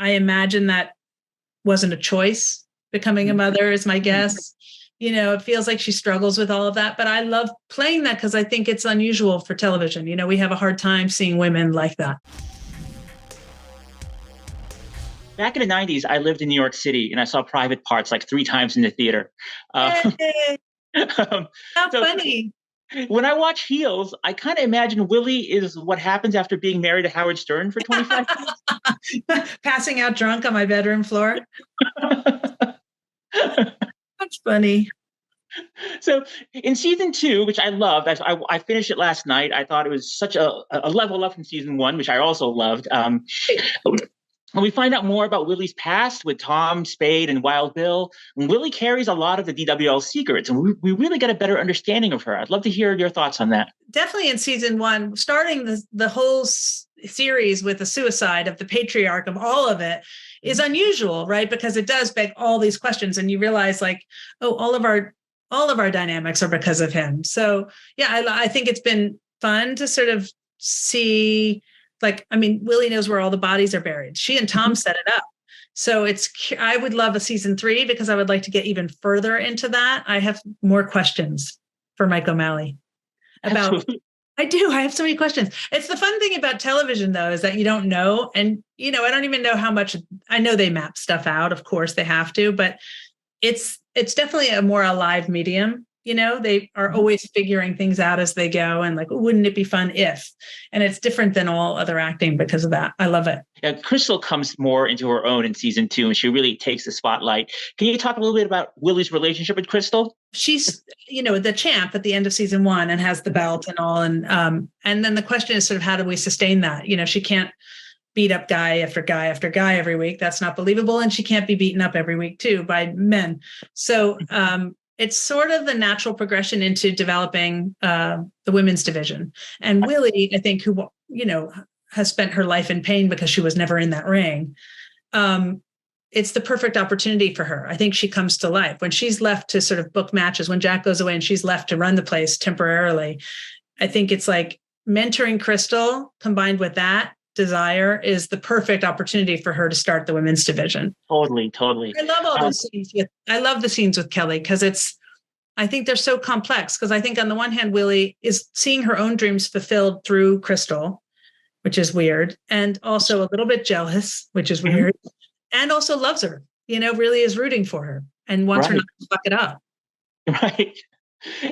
I imagine that wasn't a choice. Becoming a mother is my guess. It feels like she struggles with all of that, but I love playing that because I think it's unusual for television. We have a hard time seeing women like that. Back in the 90s, I lived in New York City and I saw Private Parts like 3 times in the theater. Hey, Um, how so funny. when I watch Heels, I kind of imagine Willie is what happens after being married to Howard Stern for 25 Passing out drunk on my bedroom floor. years. That's funny. So in season 2, which I loved, I finished it last night. I thought it was such a level up from season 1, which I also loved. And we find out more about Willie's past with Tom, Spade, and Wild Bill. And Willie carries a lot of the DWL secrets, and we really get a better understanding of her. I'd love to hear your thoughts on that. Definitely in season 1, starting the whole series with the suicide of the patriarch of all of it is unusual, right? Because it does beg all these questions, and you realize like, oh, all of our dynamics are because of him. So yeah, I think it's been fun to sort of see. Like, I mean, Willie knows where all the bodies are buried. She and Tom set it up. So I would love a season 3 because I would like to get even further into that. I have more questions for Mike O'Malley about, Absolutely. I do. I have so many questions. It's the fun thing about television though, is that you don't know. And, I don't even know how much, I know they map stuff out. Of course they have to, but it's definitely a more alive medium. They are always figuring things out as they go and like, wouldn't it be fun if? And it's different than all other acting because of that. I love it. Yeah, Crystal comes more into her own in season 2, and she really takes the spotlight. Can you talk a little bit about Willie's relationship with Crystal? She's, the champ at the end of season 1 and has the belt and all. And then the question is sort of how do we sustain that? She can't beat up guy after guy after guy every week. That's not believable. And she can't be beaten up every week too by men. So, it's sort of the natural progression into developing the women's division. And Willie, I think, who, has spent her life in pain because she was never in that ring. It's the perfect opportunity for her. I think she comes to life when she's left to sort of book matches, when Jack goes away and she's left to run the place temporarily. I think it's like mentoring Crystal combined with that desire is the perfect opportunity for her to start the women's division. Totally. I love all those scenes. I love the scenes with Kelly because I think they're so complex. Because I think on the one hand, Willie is seeing her own dreams fulfilled through Crystal, which is weird, and also a little bit jealous, which is weird, and also loves her. Really is rooting for her and wants her not to fuck it up. Right.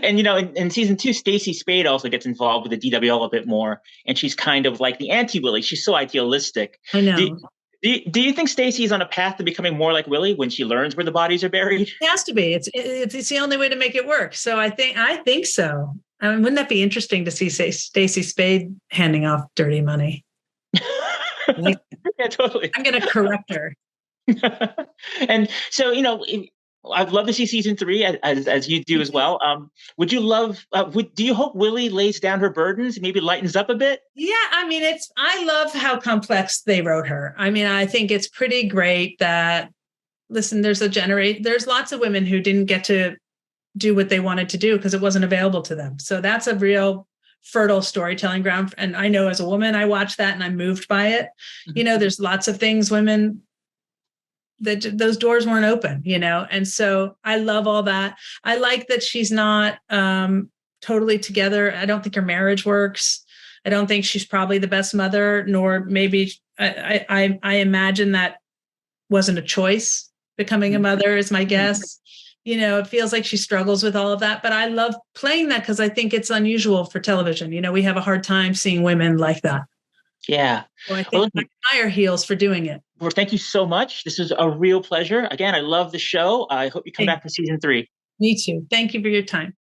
And in season 2, Stacey Spade also gets involved with the DWL a bit more, and she's kind of like the anti-Willie. She's so idealistic. I know. Do you think Stacey is on a path to becoming more like Willie when she learns where the bodies are buried? It has to be. It's the only way to make it work. So I think so. I mean, wouldn't that be interesting to see Stacey Spade handing off dirty money? Yeah, totally. I'm going to correct her. And so, I'd love to see season 3 as you do as well. Would you love? Do you hope Willie lays down her burdens, maybe lightens up a bit? Yeah, I mean, I love how complex they wrote her. I mean, I think it's pretty great that. Listen, there's lots of women who didn't get to do what they wanted to do because it wasn't available to them. So that's a real fertile storytelling ground. And I know as a woman, I watch that and I'm moved by it. There's lots of things women. That those doors weren't open, and so I love all that. I like that she's not totally together. I don't think her marriage works. I don't think she's probably the best mother, nor maybe I imagine that wasn't a choice. Becoming a mother is my guess. It feels like she struggles with all of that, but I love playing that because I think it's unusual for television. We have a hard time seeing women like that. Yeah. So I think I admire Heels for doing it. Well, thank you so much. This is a real pleasure. Again, I love the show. I hope you come back for season 3. Me too. Thank you for your time.